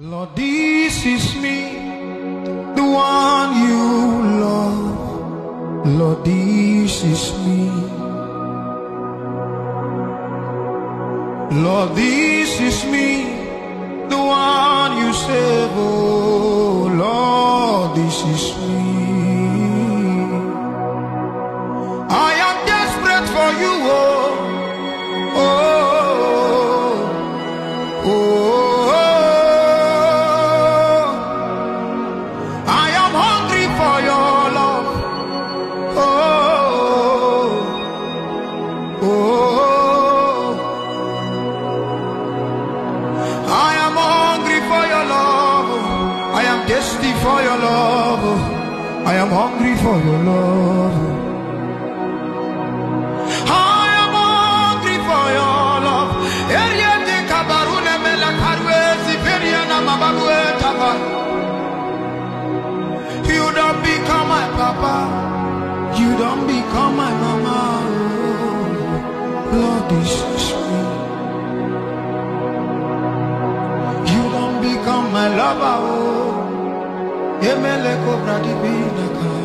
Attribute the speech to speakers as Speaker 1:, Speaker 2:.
Speaker 1: Lord, this is me, the one you love. Lord, this is me. Lord, this is me, the one you save. Oh, Lord, this is me. I am desperate for you. Oh, oh, oh. Thirsty for your love, I am hungry for your love. I am hungry for your love. You don't become my papa, you don't become my mama. Lord, this is me. You don't become my lover. Emele cobra di bina.